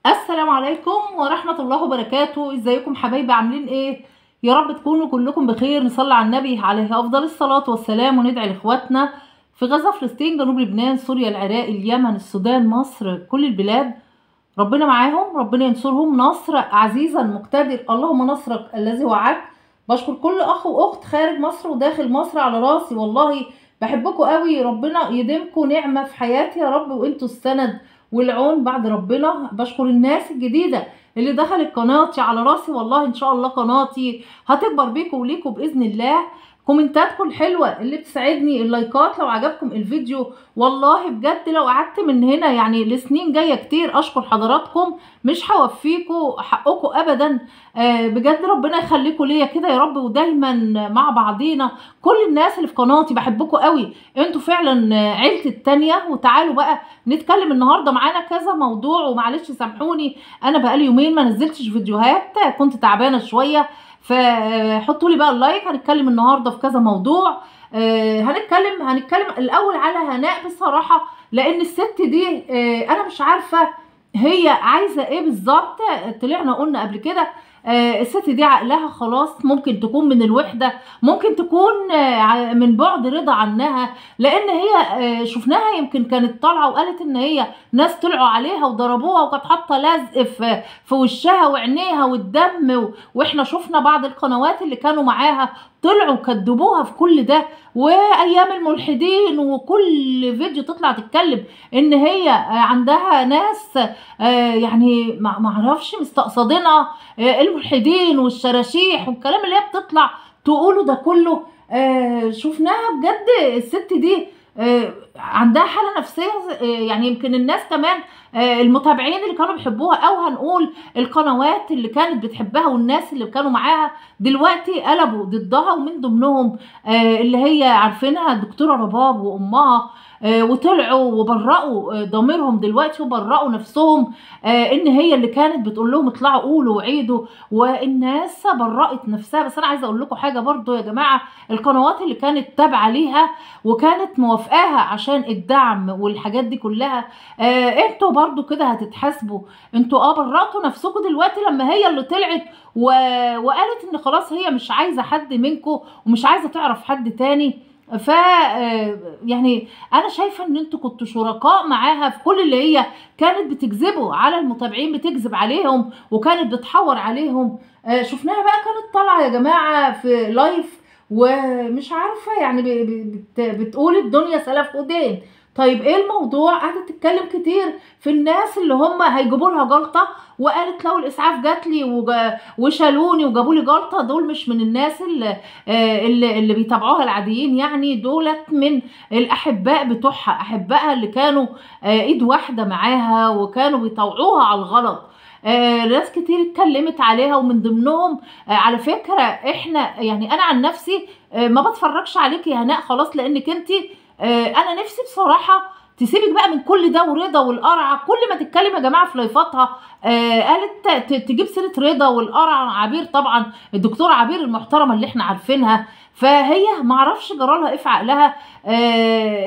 السلام عليكم ورحمة الله وبركاته. ازيكم حبايبي؟ عاملين ايه؟ يا رب تكونوا كلكم بخير. نصلي على النبي عليه افضل الصلاة والسلام وندعي لاخواتنا في غزة، فلسطين، جنوب لبنان، سوريا، العراق، اليمن، السودان، مصر، كل البلاد. ربنا معاهم، ربنا ينصرهم نصر عزيزا مقتدر. اللهم نصرك الذي وعدت. بشكر كل اخ واخت خارج مصر وداخل مصر على راسي والله. بحبكم قوي، ربنا يديمكم نعمة في حياتي يا رب، وانتوا السند والعون بعد ربنا. بشكر الناس الجديدة اللي دخلت قناتي على راسي والله. ان شاء الله قناتي هتكبر بيكم وليكم باذن الله. كومنتاتكم الحلوه اللي بتساعدني، اللايكات لو عجبكم الفيديو والله بجد لو قعدت من هنا يعني لسنين جايه كتير اشكر حضراتكم. مش هوفيكم حقكم ابدا. بجد ربنا يخليكم ليا كده يا رب، ودايما مع بعضينا. كل الناس اللي في قناتي بحبكم قوي، انتوا فعلا عيلتي التانية. وتعالوا بقى نتكلم النهارده، معانا كذا موضوع. ومعلش سامحوني، انا بقالي يومين ما نزلتش فيديوهات، كنت تعبانه شويه. فحطوا لي بقى اللايك. هنتكلم النهارده في كذا موضوع. هنتكلم الاول على هناء بصراحه، لان الست دي انا مش عارفه هي عايزه ايه بالظبط. طلعنا قلنا قبل كده الست دي عقلها خلاص، ممكن تكون من الوحده، ممكن تكون من بعد رضا عنها. لان هي شفناها يمكن كانت طالعه وقالت ان هي ناس طلعوا عليها وضربوها، وكانت حاطه لزق في وشها وعينيها والدم. واحنا شفنا بعض القنوات اللي كانوا معاها طلعوا كدبوها في كل ده. وايام الملحدين، وكل فيديو تطلع تتكلم ان هي عندها ناس يعني ما اعرفش مستقصدينها، الملحدين والشراشيح والكلام اللي هي بتطلع تقوله ده كله. شفناها بجد الست دي عندها حالة نفسية. يعني يمكن الناس كمان المتابعين اللي كانوا بيحبوها، او هنقول القنوات اللي كانت بتحبها والناس اللي كانوا معاها دلوقتي قلبوا ضدها. ومن ضمنهم اللي هي عارفينها الدكتورة رباب وامها، وطلعوا وبرأوا ضميرهم دلوقتي وبرأوا نفسهم ان هي اللي كانت بتقول لهم اطلعوا قولوا وعيدوا، والناس برأت نفسها. بس انا عايزه اقول لكم حاجه برضو يا جماعه، القنوات اللي كانت تابعه ليها وكانت موافقاها عشان الدعم والحاجات دي كلها، انتوا برضو كده هتتحاسبوا. انتوا برأتوا نفسكم دلوقتي لما هي اللي طلعت وقالت ان خلاص هي مش عايزه حد منكم ومش عايزه تعرف حد تاني. ف يعني انا شايفه ان انتوا كنتوا شركاء معاها في كل اللي هي كانت بتكذبوا على المتابعين، بتكذب عليهم وكانت بتحور عليهم. شفناها بقى كانت طالعه يا جماعه في لايف ومش عارفه يعني بتقول الدنيا سلف ودين. طيب ايه الموضوع؟ قعدت تتكلم كتير في الناس اللي هم هيجيبوا لها جلطه، وقالت لو الاسعاف جات لي وشالوني وجابوا لي جلطه، دول مش من الناس اللي بيتابعوها العاديين، يعني دولت من الاحباء بتوعها، احبائها اللي كانوا ايد واحده معاها وكانوا بيطوعوها على الغلط. ناس كتير اتكلمت عليها، ومن ضمنهم على فكره احنا يعني انا عن نفسي ما بتفرجش عليكي يا هناء خلاص، لانك انتي انا نفسي بصراحه تسيبك بقى من كل ده ورضا والقرعه. كل ما تتكلم يا جماعه في لايفاتها قالت تجيب سيره رضا والقرعه. عبير طبعا، الدكتوره عبير المحترمه اللي احنا عارفينها، فهي معرفش جرالها ايه في عقلها.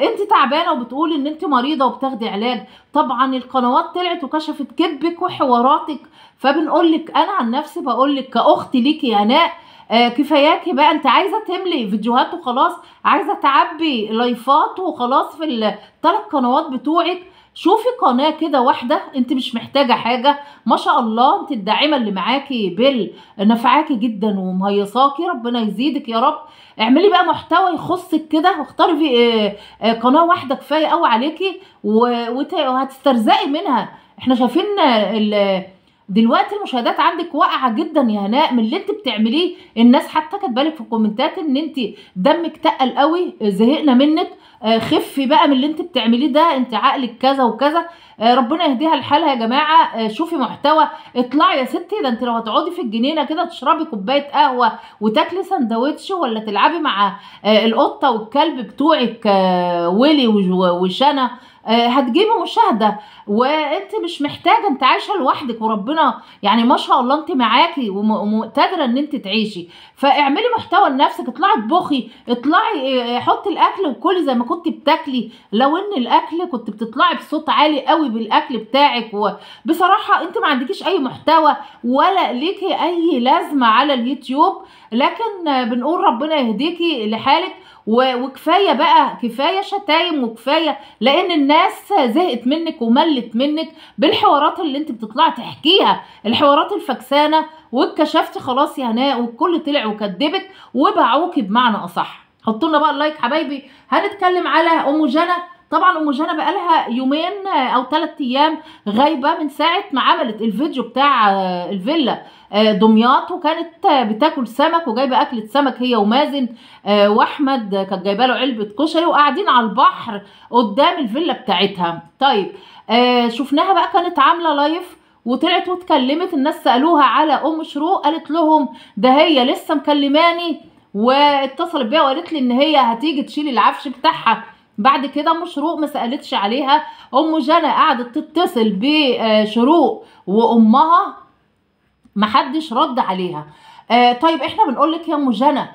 انت تعبانه وبتقولي ان انت مريضه وبتاخدي علاج. طبعا القنوات طلعت وكشفت كذبك وحواراتك. فبنقول لك انا عن نفسي بقول لك كاختي ليكي يا هناء، كفاياكي بقى. انت عايزه تملي فيديوهات وخلاص، عايزه تعبي لايفات وخلاص في الثلاث قنوات بتوعك. شوفي قناه كده واحده، انت مش محتاجه حاجه ما شاء الله. انت الداعمه اللي معاكي نفعاكي جدا ومهيصاكي، ربنا يزيدك يا رب. اعملي بقى محتوى يخصك كده، واختاري في قناه واحده كفايه قوي عليكي وهتسترزقي منها. احنا شايفين دلوقتي المشاهدات عندك واقعه جدا يا هناء من اللي انت بتعمليه. الناس حتى كاتبالك في الكومنتات ان انت دمك تقل قوي، زهقنا منك. خفي بقى من اللي انت بتعمليه ده، انت عقلك كذا وكذا. ربنا يهديها لحالها يا جماعه. شوفي محتوى، اطلعي يا ستي. ده انت لو هتقعدي في الجنينه كده تشربي كوبايه قهوه وتاكلي سندوتش، ولا تلعبي مع القطه والكلب بتوعك ويلي وشنا، هتجيبي مشاهده، وانت مش محتاجه، انت عايشه لوحدك وربنا يعني ما شاء الله انت معاكي ومقتدره ان انت تعيشي. فاعملي محتوى لنفسك، اطلعي اطبخي، اطلعي حطي الاكل وكلي زي ما كنت بتاكلي. لو ان الاكل كنت بتطلعي بصوت عالي قوي بالاكل بتاعك، وبصراحه انت ما عندكيش اي محتوى ولا ليكي اي لازمه على اليوتيوب. لكن بنقول ربنا يهديكي لحالك، وكفايه بقى، كفايه شتايم وكفايه، لان الناس زهقت منك وملت منك بالحوارات اللي انت بتطلعي تحكيها، الحوارات الفكسانه، واتكشفتي خلاص يا هناء، والكل طلع وكدبك وباعوكي بمعنى اصح. حطوا لنا بقى اللايك حبايبي. هنتكلم على ام جنى. طبعا ام جنى بقالها يومين او 3 ايام غايبه من ساعه ما عملت الفيديو بتاع الفيلا دمياط، وكانت بتاكل سمك وجايبه اكله سمك هي ومازن واحمد، كانت جايبه له علبه كشري وقاعدين على البحر قدام الفيلا بتاعتها. طيب شفناها بقى كانت عامله لايف وطلعت واتكلمت، الناس سالوها على ام شروق، قالت لهم ده هي لسه مكلماني واتصلت بيها وقالت لي ان هي هتيجي تشيل العفش بتاعها. بعد كده ام شروق ما سالتش عليها، ام جنى قعدت تتصل بشروق وامها محدش رد عليها. طيب احنا بنقول لك يا ام جنى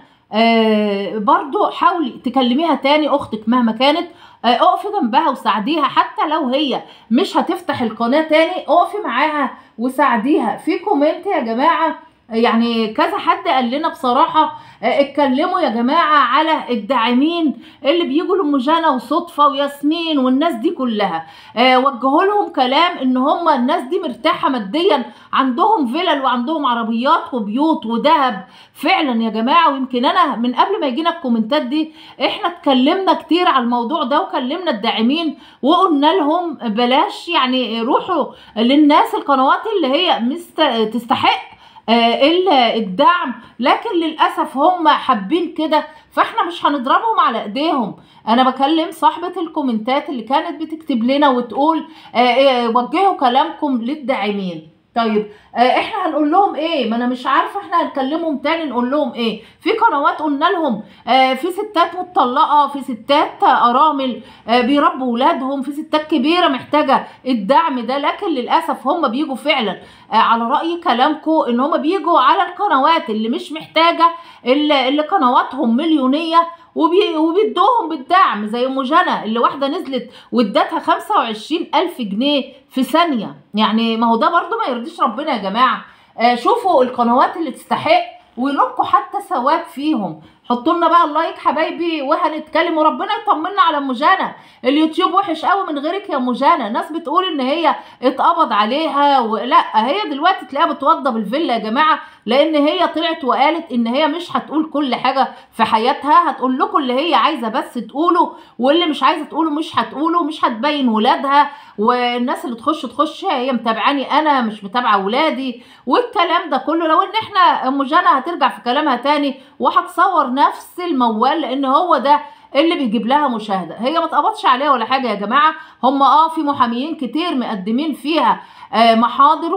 برضو حاولي تكلميها تاني، اختك مهما كانت اقفي جنبها وساعديها، حتى لو هي مش هتفتح القناه تاني اقفي معاها وساعديها. في كومنت يا جماعه يعني كذا حد قال لنا بصراحه اتكلموا يا جماعه على الداعمين اللي بيجوا لام جنى وصدفه وياسمين والناس دي كلها، وجهوا لهم كلام ان هم الناس دي مرتاحه ماديا، عندهم فيلل وعندهم عربيات وبيوت وذهب فعلا يا جماعه. ويمكن انا من قبل ما يجينا الكومنتات دي احنا اتكلمنا كتير على الموضوع ده، وكلمنا الداعمين وقلنا لهم بلاش يعني روحوا للناس القنوات اللي هي تستحق الدعم، لكن للاسف هم حابين كده، فاحنا مش هنضربهم على ايديهم. انا بكلم صاحبه الكومنتات اللي كانت بتكتب لنا وتقول وجهوا كلامكم للداعمين. طيب احنا هنقول لهم ايه؟ ما انا مش عارفه احنا هنكلمهم تاني نقول لهم ايه. في قنوات قلنا لهم في ستات متطلقه، في ستات ارامل بيربوا ولادهم، في ستات كبيره محتاجه الدعم ده، لكن للاسف هم بيجوا فعلا على راي كلامكم ان هم بيجوا على القنوات اللي مش محتاجه، اللي قنواتهم مليونيه وبيدوهم بالدعم، زي ام جنى اللي واحده نزلت وادتها 25,000 جنيه في ثانيه. يعني ما هو ده برضو ما يرضيش ربنا يا جماعه. شوفوا القنوات اللي تستحق ويلقوا حتى ثواب فيهم. حطوا لنا بقى اللايك حبايبي وهنتكلم، وربنا يطمنا على ام جنى. اليوتيوب وحش قوي من غيرك يا ام جنى، ناس بتقول ان هي اتقبض عليها لا، هي دلوقتي تلاقيها بتوضب الفيلا يا جماعه، لان هي طلعت وقالت ان هي مش هتقول كل حاجه في حياتها، هتقول لكم اللي هي عايزه بس تقوله، واللي مش عايزه تقوله مش هتقوله، مش هتبين ولادها، والناس اللي تخش هي متابعاني انا مش متابعه ولادي والكلام ده كله. لو ان احنا ام جنى هترجع في كلامها تاني وهتصور نفس الموال، لان هو ده اللي بيجيب لها مشاهده. هي ما اتقبضش عليها ولا حاجه يا جماعه، هم في محاميين كتير مقدمين فيها محاضر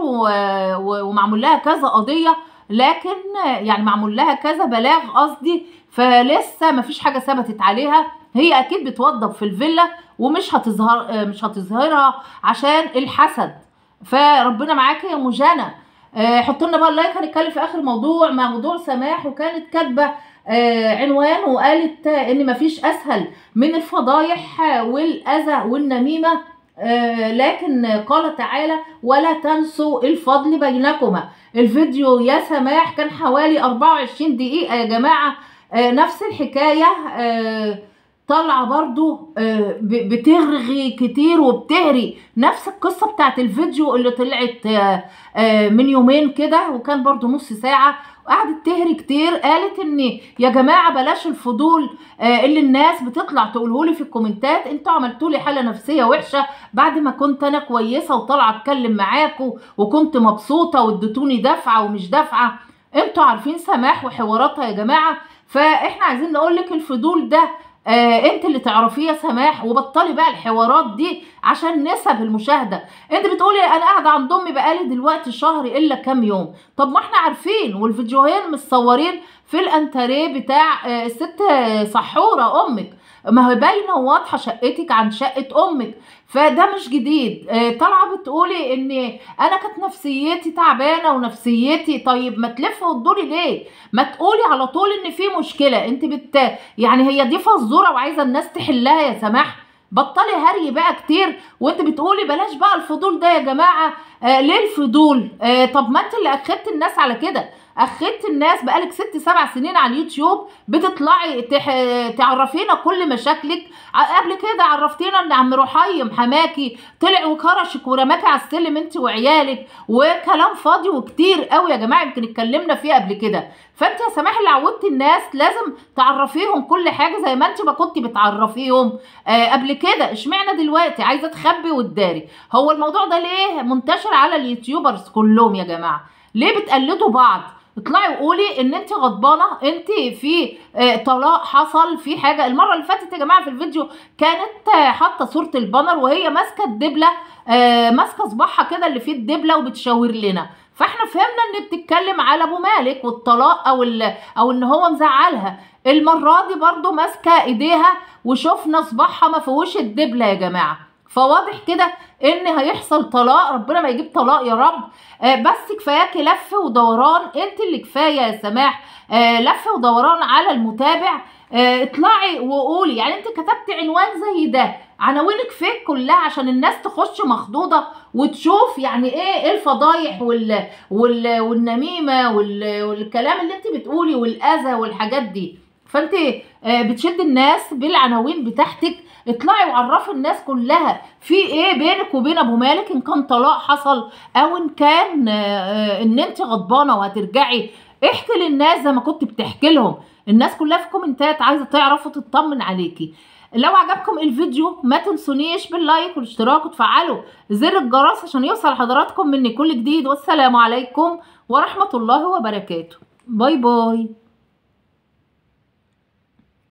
ومعمول لها كذا قضيه، لكن يعني معمول لها كذا بلاغ قصدي، فلسه ما فيش حاجه ثبتت عليها. هي اكيد بتوضب في الفيلا ومش مش هتظهرها عشان الحسد. فربنا معاكي يا ام جنى. حطوا لنا بقى اللايك. هنتكلم في اخر موضوع سماح، وكانت كاتبه عنوان وقالت ان مفيش اسهل من الفضايح والاذى والنميمه، لكن قال تعالى ولا تنسوا الفضل بينكما. الفيديو يا سماح كان حوالي 24 دقيقه يا جماعه. نفس الحكايه طالعه برضو بترغي كتير وبتهري، نفس القصه بتاعت الفيديو اللي طلعت من يومين كده، وكان برضو نص ساعه، وقعدت تهري كتير. قالت ان يا جماعه بلاش الفضول اللي الناس بتطلع تقولهولي في الكومنتات، انتوا عملتولي حاله نفسيه وحشه بعد ما كنت انا كويسه وطالعه اتكلم معاكم وكنت مبسوطه واديتوني دفعه ومش دفعه. انتوا عارفين سماح وحواراتها يا جماعه، فاحنا عايزين نقولك الفضول ده انت اللي تعرفيه يا سماح، وبطلي بقى الحوارات دي عشان نسب المشاهده. انت بتقولي انا قاعده عند امي بقالي دلوقتي شهر الا كام يوم، طب ما احنا عارفين والفيديوهين متصورين في الانتريه بتاع الست سحوره امك، ما هي باينه وواضحه شقتك عن شقه امك، فده مش جديد. طالعه بتقولي ان انا كانت نفسيتي تعبانه ونفسيتي، طيب ما تلفي وتدوري ليه؟ ما تقولي على طول ان في مشكله. انت يعني هي دي فزوره وعايزه الناس تحلها يا سماح؟ بطلي هري بقى كتير. وانت بتقولي بلاش بقى الفضول ده يا جماعه. ليه الفضول؟ طب ما انت اللي اخدت الناس على كده، اخدت الناس بقالك 6-7 سنين على اليوتيوب بتطلعي تعرفينا كل مشاكلك. قبل كده عرفتينا ان عم رحيم حماكي طلع وكرشك ورماكي على السلم انت وعيالك، وكلام فاضي وكتير قوي يا جماعه يمكن اتكلمنا فيه قبل كده. فانت يا سماح اللي عودتي الناس لازم تعرفيهم كل حاجه زي ما انت ما كنتي بتعرفيهم قبل كده. اشمعنى دلوقتي عايزه تخبي وتداري؟ هو الموضوع ده ليه منتشر على اليوتيوبرز كلهم يا جماعه؟ ليه بتقلدوا بعض؟ اطلعي وقولي ان انت غضبانه، انت في طلاق حصل في حاجه. المره اللي فاتت يا جماعه في الفيديو كانت حاطه صوره البانر وهي ماسكه الدبله، ماسكه صباعها كده اللي فيه الدبله وبتشاور لنا، فاحنا فهمنا ان بتتكلم على ابو مالك والطلاق او ان هو مزعلها. المره دي برضو ماسكه ايديها وشفنا صباعها ما فيهوش الدبله يا جماعه، فواضح كده ان هيحصل طلاق. ربنا ما يجيب طلاق يا رب. بس كفاياكي لف ودوران، انت اللي كفايه يا سماح لف ودوران على المتابع. اطلعي وقولي، يعني انت كتبتي عنوان زي ده، عناوينك فيك كلها عشان الناس تخش مخضوضه وتشوف يعني ايه الفضايح والنميمه والكلام اللي انت بتقولي والاذى والحاجات دي. فانت بتشد الناس بالعناوين بتاعتك. اطلعي وعرفي الناس كلها في ايه بينك وبين ابو مالك، ان كان طلاق حصل او ان كان ان انت غضبانه وهترجعي. احكي للناس زي ما كنت بتحكي لهم. الناس كلها في كومنتات عايزه تعرف وتطمن عليكي. لو عجبكم الفيديو ما تنسونيش باللايك والاشتراك وتفعلوا زر الجرس عشان يوصل لحضراتكم مني كل جديد. والسلام عليكم ورحمه الله وبركاته. باي باي.